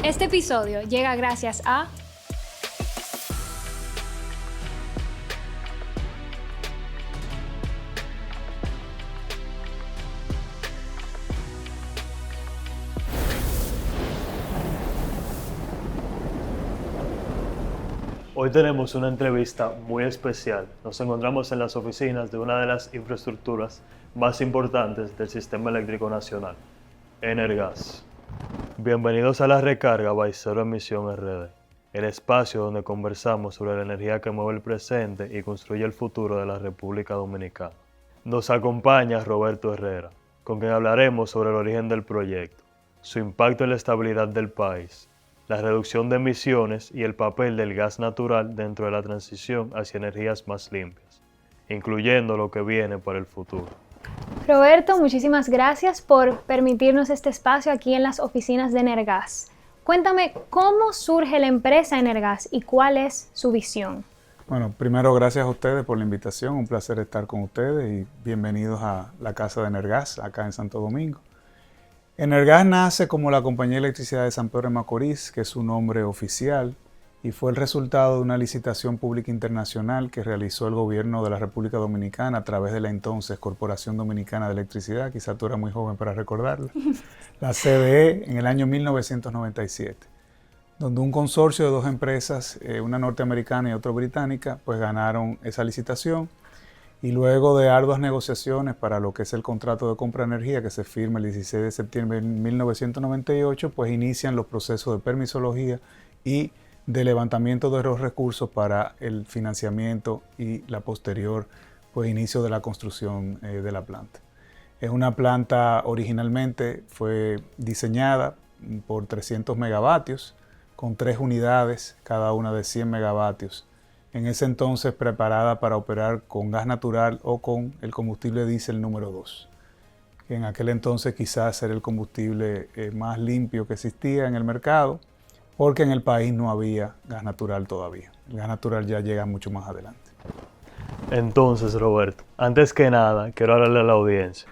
Este episodio llega gracias a Hoy tenemos una entrevista muy especial. Nos encontramos en las oficinas de una de las infraestructuras más importantes del Sistema Eléctrico Nacional, Energas. Bienvenidos a La Recarga by Cero Emisión RD, el espacio donde conversamos sobre la energía que mueve el presente y construye el futuro de la República Dominicana. Nos acompaña Roberto Herrera, con quien hablaremos sobre el origen del proyecto, su impacto en la estabilidad del país, la reducción de emisiones y el papel del gas natural dentro de la transición hacia energías más limpias, incluyendo lo que viene para el futuro. Roberto, muchísimas gracias por permitirnos este espacio aquí en las oficinas de Energas. Cuéntame, ¿cómo surge la empresa Energas y cuál es su visión? Bueno, primero gracias a ustedes por la invitación, un placer estar con ustedes y bienvenidos a la casa de Energas, acá en Santo Domingo. Energas nace como la Compañía de Electricidad de San Pedro de Macorís, que es su nombre oficial, y fue el resultado de una licitación pública internacional que realizó el gobierno de la República Dominicana a través de la entonces Corporación Dominicana de Electricidad, quizá tú eras muy joven para recordarla, la CDE, en el año 1997, donde un consorcio de dos empresas, una norteamericana y otra británica, pues ganaron esa licitación. Y luego de arduas negociaciones para lo que es el contrato de compra de energía que se firma el 16 de septiembre de 1998, pues inician los procesos de permisología y de levantamiento de los recursos para el financiamiento y la posterior pues inicio de la construcción de la planta. Es una planta originalmente fue diseñada por 300 megavatios con 3 unidades, cada una de 100 megavatios. En ese entonces preparada para operar con gas natural o con el combustible diésel número 2, que en aquel entonces quizás era el combustible más limpio que existía en el mercado, porque en el país no había gas natural todavía. El gas natural ya llega mucho más adelante. Entonces, Roberto, antes que nada, quiero hablarle a la audiencia.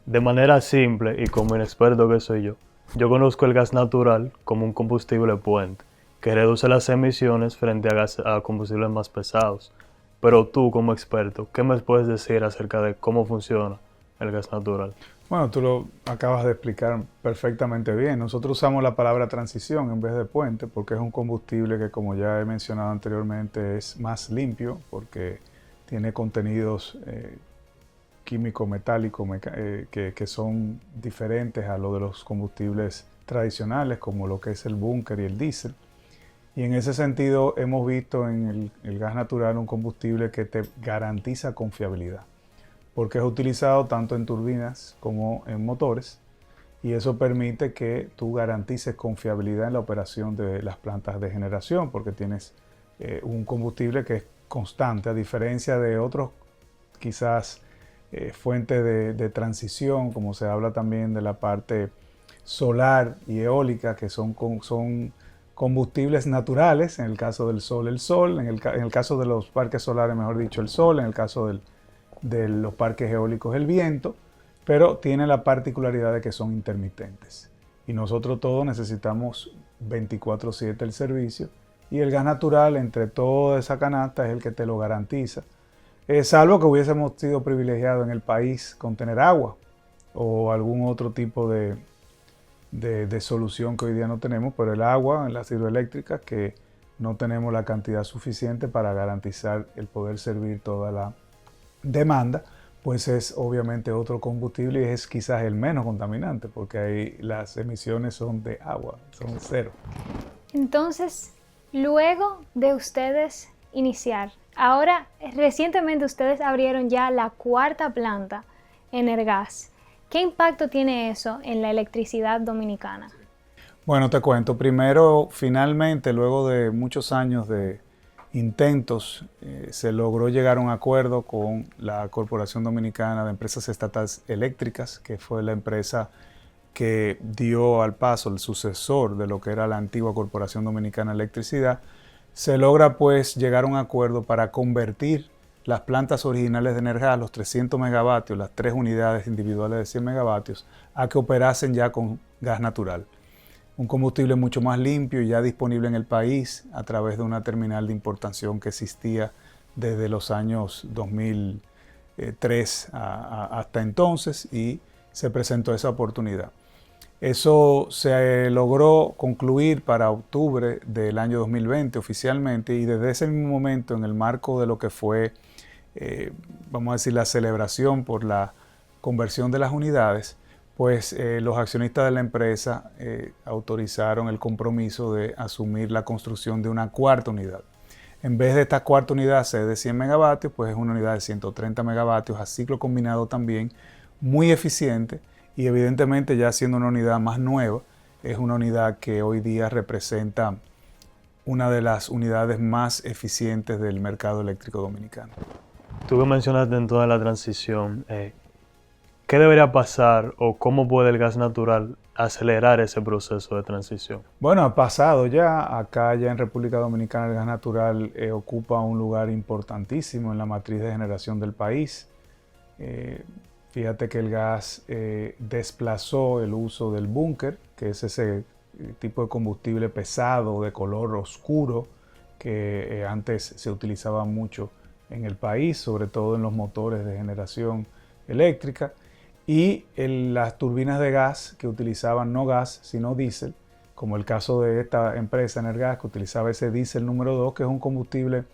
De manera simple y como inexperto que soy yo conozco el gas natural como un combustible puente, que reduce las emisiones frente a combustibles más pesados. Pero tú, como experto, ¿qué me puedes decir acerca de cómo funciona el gas natural? Bueno, tú lo acabas de explicar perfectamente bien. Nosotros usamos la palabra transición en vez de puente porque es un combustible que, como ya he mencionado anteriormente, es más limpio porque tiene contenidos químico-metálicos que son diferentes a lo de los combustibles tradicionales, como lo que es el búnker y el diésel. Y en ese sentido hemos visto en el gas natural un combustible que te garantiza confiabilidad, porque es utilizado tanto en turbinas como en motores, y eso permite que tú garantices confiabilidad en la operación de las plantas de generación, porque tienes un combustible que es constante, a diferencia de otros quizás fuentes de transición, como se habla también de la parte solar y eólica, que son combustibles naturales, en el caso del sol, el sol, en el caso de los parques solares, mejor dicho, el sol, en el caso de los parques eólicos, el viento, pero tiene la particularidad de que son intermitentes. Y nosotros todos necesitamos 24/7 el servicio, y el gas natural, entre toda esa canasta, es el que te lo garantiza. Salvo que hubiésemos sido privilegiados en el país con tener agua o algún otro tipo de solución que hoy día no tenemos, pero el agua en las hidroeléctricas, que no tenemos la cantidad suficiente para garantizar el poder servir toda la demanda, pues es obviamente otro combustible y es quizás el menos contaminante, porque ahí las emisiones son de agua, son cero. Entonces, luego de ustedes iniciar, ahora recientemente ustedes abrieron ya la 4ª planta Energas. ¿Qué impacto tiene eso en la electricidad dominicana? Bueno, te cuento. Primero, finalmente, luego de muchos años de intentos, se logró llegar a un acuerdo con la Corporación Dominicana de Empresas Estatales Eléctricas, que fue la empresa que dio al paso, el sucesor de lo que era la antigua Corporación Dominicana de Electricidad. Se logra pues llegar a un acuerdo para convertir las plantas originales de Energas, los 300 megavatios, las 3 unidades individuales de 100 megavatios, a que operasen ya con gas natural. un combustible mucho más limpio y ya disponible en el país a través de una terminal de importación que existía desde los años 2003 hasta entonces, y se presentó esa oportunidad. Eso se logró concluir para octubre del año 2020 oficialmente, y desde ese mismo momento, en el marco de lo que fue, vamos a decir, la celebración por la conversión de las unidades, pues los accionistas de la empresa autorizaron el compromiso de asumir la construcción de una cuarta unidad. En vez de esta cuarta unidad ser de 100 megavatios, pues es una unidad de 130 megavatios a ciclo combinado también, muy eficiente, y evidentemente ya siendo una unidad más nueva, es una unidad que hoy día representa una de las unidades más eficientes del mercado eléctrico dominicano. Tú que mencionaste en toda la transición, ¿qué debería pasar o cómo puede el gas natural acelerar ese proceso de transición? Bueno, ha pasado ya. Acá ya en República Dominicana el gas natural ocupa un lugar importantísimo en la matriz de generación del país. Fíjate que el gas desplazó el uso del búnker, que es ese tipo de combustible pesado de color oscuro que antes se utilizaba mucho en el país, sobre todo en los motores de generación eléctrica. Y las turbinas de gas que utilizaban no gas, sino diésel, como el caso de esta empresa Energas, que utilizaba ese diésel número 2, que es un combustible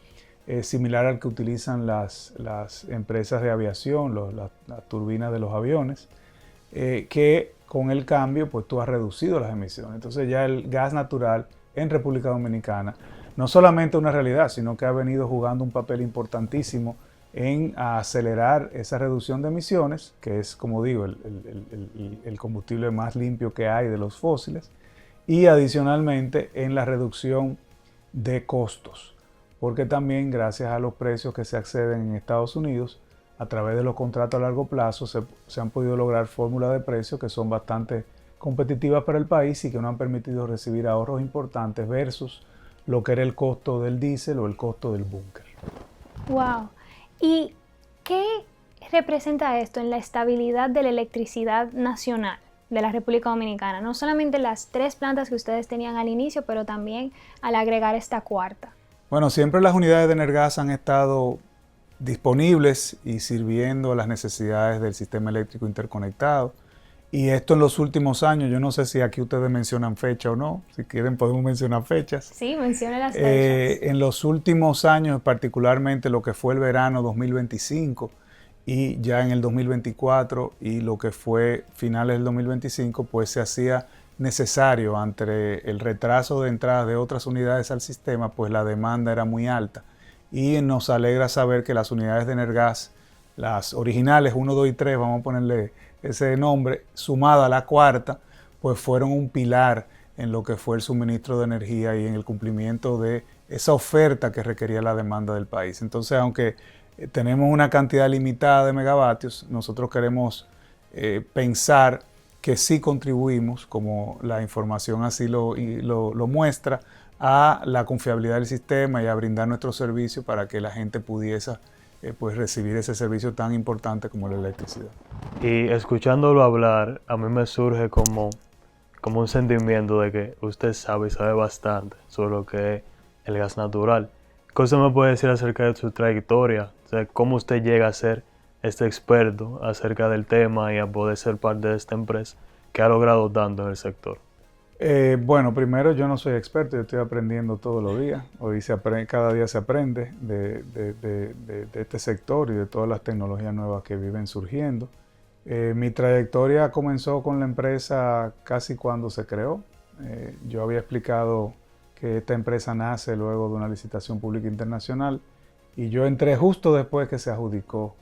similar al que utilizan las empresas de aviación, las turbinas de los aviones, que con el cambio pues tú has reducido las emisiones. Entonces ya el gas natural en República Dominicana no solamente una realidad, sino que ha venido jugando un papel importantísimo en acelerar esa reducción de emisiones, que es, como digo, el combustible más limpio que hay de los fósiles, y adicionalmente en la reducción de costos, porque también gracias a los precios que se acceden en Estados Unidos, a través de los contratos a largo plazo, se han podido lograr fórmulas de precios que son bastante competitivas para el país y que nos han permitido recibir ahorros importantes versus lo que era el costo del diésel o el costo del búnker. ¡Wow! ¿Y qué representa esto en la estabilidad de la electricidad nacional de la República Dominicana? No solamente las 3 plantas que ustedes tenían al inicio, pero también al agregar esta cuarta. Bueno, siempre las unidades de Energas han estado disponibles y sirviendo a las necesidades del sistema eléctrico interconectado. Y esto en los últimos años, yo no sé si aquí ustedes mencionan fecha o no, si quieren podemos mencionar fechas. Sí, menciona las fechas. En los últimos años, particularmente lo que fue el verano 2025 y ya en el 2024 y lo que fue finales del 2025, pues se hacía necesario ante el retraso de entrada de otras unidades al sistema, pues la demanda era muy alta. Y nos alegra saber que las unidades de Energas, las originales 1, 2 y 3, vamos a ponerle ese nombre, sumada a la cuarta, pues fueron un pilar en lo que fue el suministro de energía y en el cumplimiento de esa oferta que requería la demanda del país. Entonces, aunque tenemos una cantidad limitada de megavatios, nosotros queremos pensar que sí contribuimos, como la información así lo muestra, a la confiabilidad del sistema y a brindar nuestro servicio para que la gente pudiese pues recibir ese servicio tan importante como la electricidad. Y escuchándolo hablar, a mí me surge como un sentimiento de que usted sabe y sabe bastante sobre lo que es el gas natural. ¿Qué usted me puede decir acerca de su trayectoria? O sea, ¿cómo usted llega a ser este experto acerca del tema y a poder ser parte de esta empresa que ha logrado tanto en el sector? Bueno, primero yo no soy experto, yo estoy aprendiendo todos los días. Hoy cada día se aprende de este sector y de todas las tecnologías nuevas que viven surgiendo. Mi trayectoria comenzó con la empresa casi cuando se creó. Yo había explicado que esta empresa nace luego de una licitación pública internacional y yo entré justo después que se adjudicó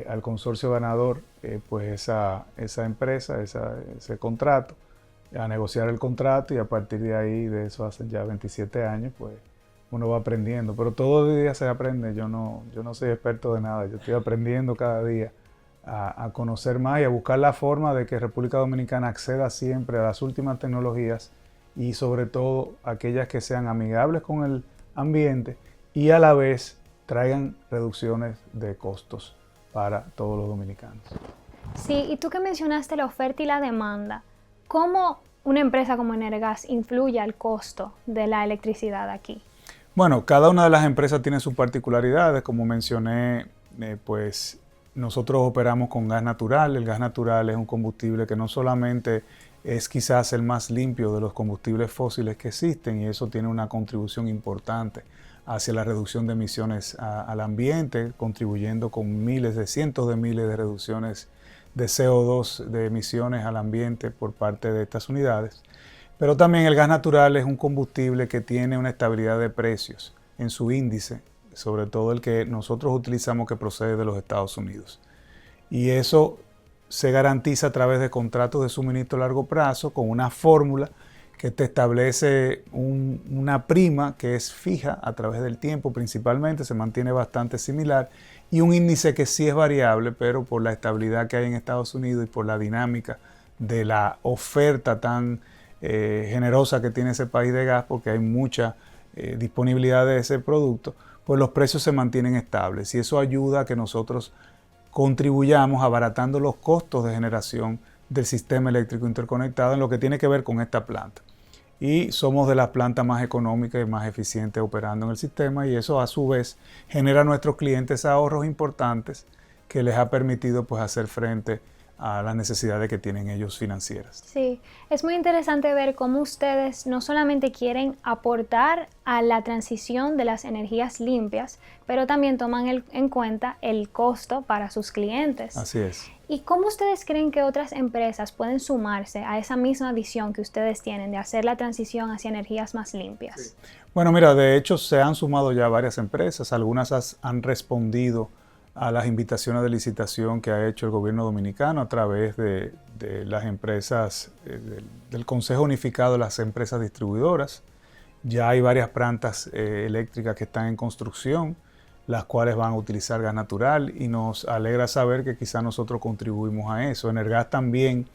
al consorcio ganador pues esa empresa, ese contrato, a negociar el contrato, y a partir de ahí, de eso hace ya 27 años, pues uno va aprendiendo. Pero todo el día se aprende, yo no soy experto de nada, yo estoy aprendiendo cada día a conocer más y a buscar la forma de que República Dominicana acceda siempre a las últimas tecnologías y sobre todo aquellas que sean amigables con el ambiente y a la vez traigan reducciones de costos para todos los dominicanos. Sí, y tú que mencionaste la oferta y la demanda, ¿cómo una empresa como Energas influye al costo de la electricidad aquí? Bueno, cada una de las empresas tiene sus particularidades. Como mencioné, pues nosotros operamos con gas natural. El gas natural es un combustible que no solamente es quizás el más limpio de los combustibles fósiles que existen, y eso tiene una contribución importante hacia la reducción de emisiones al ambiente, contribuyendo con cientos de miles de reducciones de CO2 de emisiones al ambiente por parte de estas unidades. Pero también el gas natural es un combustible que tiene una estabilidad de precios en su índice, sobre todo el que nosotros utilizamos, que procede de los Estados Unidos. Y eso se garantiza a través de contratos de suministro a largo plazo con una fórmula que te establece una prima que es fija a través del tiempo, principalmente se mantiene bastante similar, y un índice que sí es variable, pero por la estabilidad que hay en Estados Unidos y por la dinámica de la oferta tan generosa que tiene ese país de gas, porque hay mucha disponibilidad de ese producto, pues los precios se mantienen estables, y eso ayuda a que nosotros contribuyamos abaratando los costos de generación del sistema eléctrico interconectado en lo que tiene que ver con esta planta. Y somos de las plantas más económicas y más eficientes operando en el sistema, y eso a su vez genera a nuestros clientes ahorros importantes que les ha permitido pues hacer frente a las necesidades que tienen ellos financieras. Sí, es muy interesante ver cómo ustedes no solamente quieren aportar a la transición de las energías limpias, pero también toman en cuenta el costo para sus clientes. Así es. ¿Y cómo ustedes creen que otras empresas pueden sumarse a esa misma visión que ustedes tienen de hacer la transición hacia energías más limpias? Sí. Bueno, mira, de hecho se han sumado ya varias empresas, algunas han respondido a las invitaciones de licitación que ha hecho el gobierno dominicano a través de las empresas, del Consejo Unificado de las Empresas Distribuidoras. Ya hay varias plantas eléctricas que están en construcción, las cuales van a utilizar gas natural, y nos alegra saber que quizá nosotros contribuimos a eso. Energas también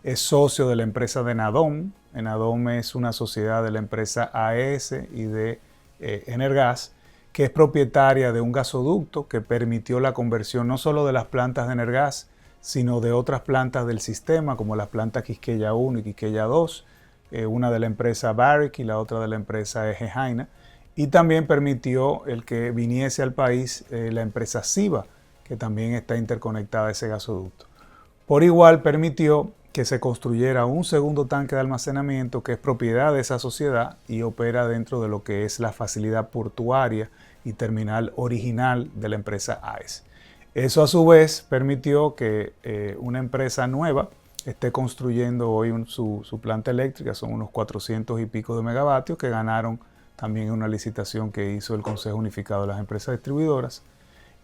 es socio de la empresa de Enadom. Enadom es una sociedad de la empresa AES y de Energas, que es propietaria de un gasoducto que permitió la conversión no solo de las plantas de Energas, sino de otras plantas del sistema, como las plantas Quisqueya 1 y Quisqueya 2, una de la empresa Barrick y la otra de la empresa Eje Jaina, y también permitió el que viniese al país la empresa Siva, que también está interconectada a ese gasoducto. Por igual permitió que se construyera un segundo tanque de almacenamiento que es propiedad de esa sociedad y opera dentro de lo que es la facilidad portuaria y terminal original de la empresa AES. Eso a su vez permitió que una empresa nueva esté construyendo hoy su planta eléctrica, son unos 400 y pico de megavatios que ganaron también en una licitación que hizo el Consejo Unificado de las Empresas Distribuidoras.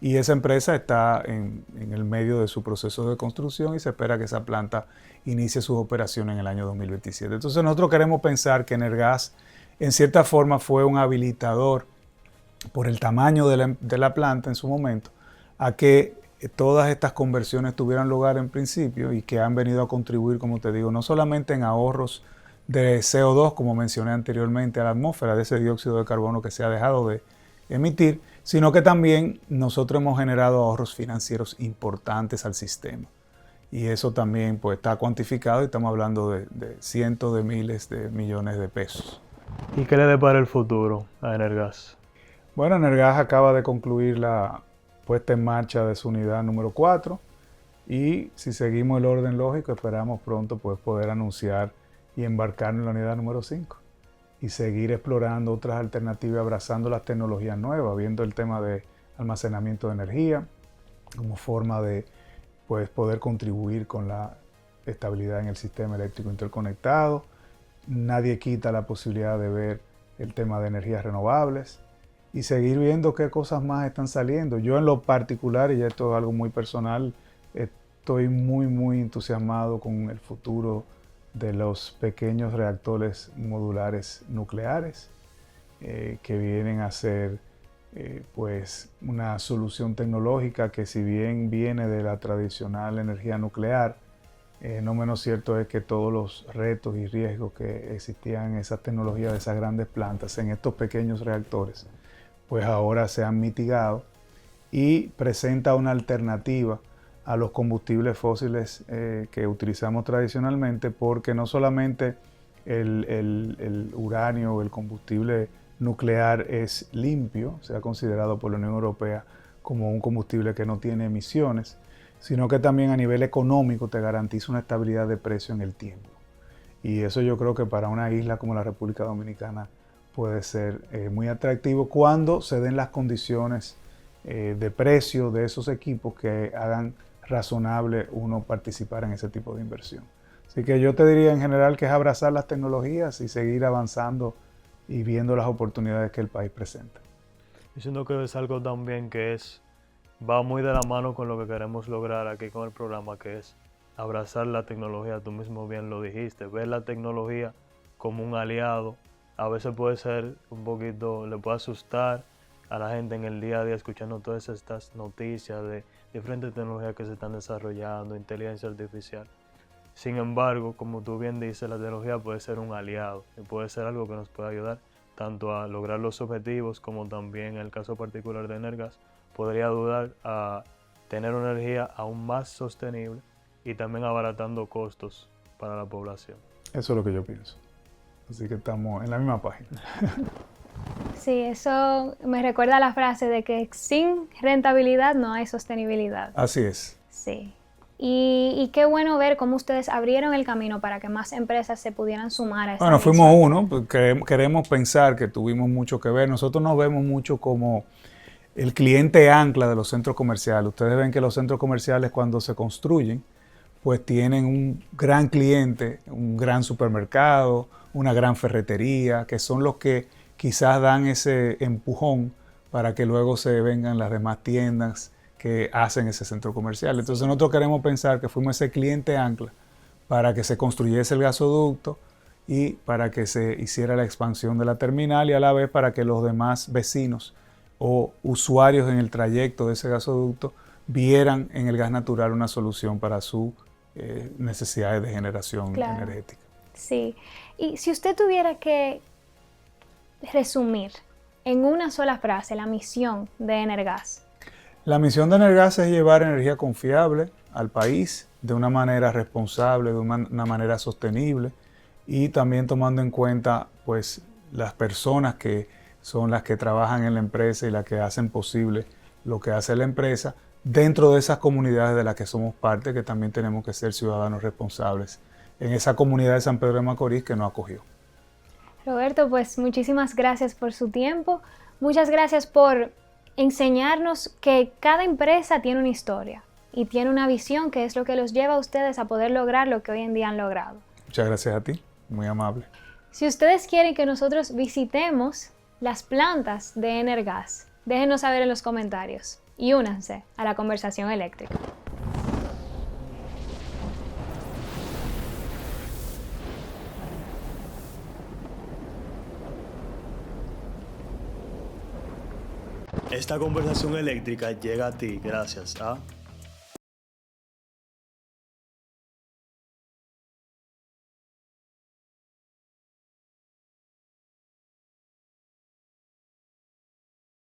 Y esa empresa está en el medio de su proceso de construcción y se espera que esa planta inicie sus operaciones en el año 2027. Entonces nosotros queremos pensar que Energas en cierta forma fue un habilitador por el tamaño de la planta en su momento a que todas estas conversiones tuvieran lugar en principio, y que han venido a contribuir, como te digo, no solamente en ahorros de CO2, como mencioné anteriormente, a la atmósfera, de ese dióxido de carbono que se ha dejado de emitir, sino que también nosotros hemos generado ahorros financieros importantes al sistema. Y eso también pues, está cuantificado, y estamos hablando de cientos de miles de millones de pesos. ¿Y qué le depara el futuro a Energas? Bueno, Energas acaba de concluir la puesta en marcha de su unidad número 4, y si seguimos el orden lógico, esperamos pronto pues, poder anunciar y embarcar en la unidad número 5. Y seguir explorando otras alternativas, abrazando las tecnologías nuevas, viendo el tema de almacenamiento de energía como forma de pues, poder contribuir con la estabilidad en el sistema eléctrico interconectado. Nadie quita la posibilidad de ver el tema de energías renovables y seguir viendo qué cosas más están saliendo. Yo en lo particular, y esto es algo muy personal, estoy muy entusiasmado con el futuro de los pequeños reactores modulares nucleares que vienen a ser pues una solución tecnológica que, si bien viene de la tradicional energía nuclear, no menos cierto es que todos los retos y riesgos que existían en esas tecnologías de esas grandes plantas, en estos pequeños reactores, pues ahora se han mitigado, y presenta una alternativa a los combustibles fósiles que utilizamos tradicionalmente, porque no solamente el uranio o el combustible nuclear es limpio, se ha considerado por la Unión Europea como un combustible que no tiene emisiones, sino que también a nivel económico te garantiza una estabilidad de precio en el tiempo. Y eso yo creo que para una isla como la República Dominicana puede ser muy atractivo cuando se den las condiciones de precio de esos equipos que hagan razonable uno participar en ese tipo de inversión. Así que yo te diría en general que es abrazar las tecnologías y seguir avanzando y viendo las oportunidades que el país presenta. Yo siento que es algo también que va muy de la mano con lo que queremos lograr aquí con el programa, que es abrazar la tecnología. Tú mismo bien lo dijiste, ver la tecnología como un aliado. A veces puede ser un poquito, le puede asustar a la gente en el día a día escuchando todas estas noticias de diferentes tecnologías que se están desarrollando, inteligencia artificial. Sin embargo, como tú bien dices, la tecnología puede ser un aliado y puede ser algo que nos puede ayudar tanto a lograr los objetivos como también en el caso particular de Energas podría ayudar a tener una energía aún más sostenible y también abaratando costos para la población. Eso es lo que yo pienso. Así que estamos en la misma página. Sí, eso me recuerda a la frase de que sin rentabilidad no hay sostenibilidad. Así es. Sí. Y qué bueno ver cómo ustedes abrieron el camino para que más empresas se pudieran sumar a esta Bueno, misión. fuimos uno, porque queremos pensar que tuvimos mucho que ver. Nosotros nos vemos mucho como el cliente ancla de los centros comerciales. Ustedes ven que los centros comerciales cuando se construyen, pues tienen un gran cliente, un gran supermercado, una gran ferretería, que son los que quizás dan ese empujón para que luego se vengan las demás tiendas que hacen ese centro comercial. Entonces nosotros queremos pensar que fuimos ese cliente ancla para que se construyese el gasoducto y para que se hiciera la expansión de la terminal y a la vez para que los demás vecinos o usuarios en el trayecto de ese gasoducto vieran en el gas natural una solución para sus necesidades de generación energética. Sí, y si usted tuviera que resumir en una sola frase la misión de Energas. La misión de Energas es llevar energía confiable al país de una manera responsable, de una manera sostenible y también tomando en cuenta pues las personas que son las que trabajan en la empresa y las que hacen posible lo que hace la empresa dentro de esas comunidades de las que somos parte, que también tenemos que ser ciudadanos responsables en esa comunidad de San Pedro de Macorís que nos acogió. Roberto, pues muchísimas gracias por su tiempo, muchas gracias por enseñarnos que cada empresa tiene una historia y tiene una visión que es lo que los lleva a ustedes a poder lograr lo que hoy en día han logrado. Muchas gracias a ti, muy amable. Si ustedes quieren que nosotros visitemos las plantas de Energas, déjenos saber en los comentarios y únanse a la conversación eléctrica. Esta conversación eléctrica llega a ti gracias a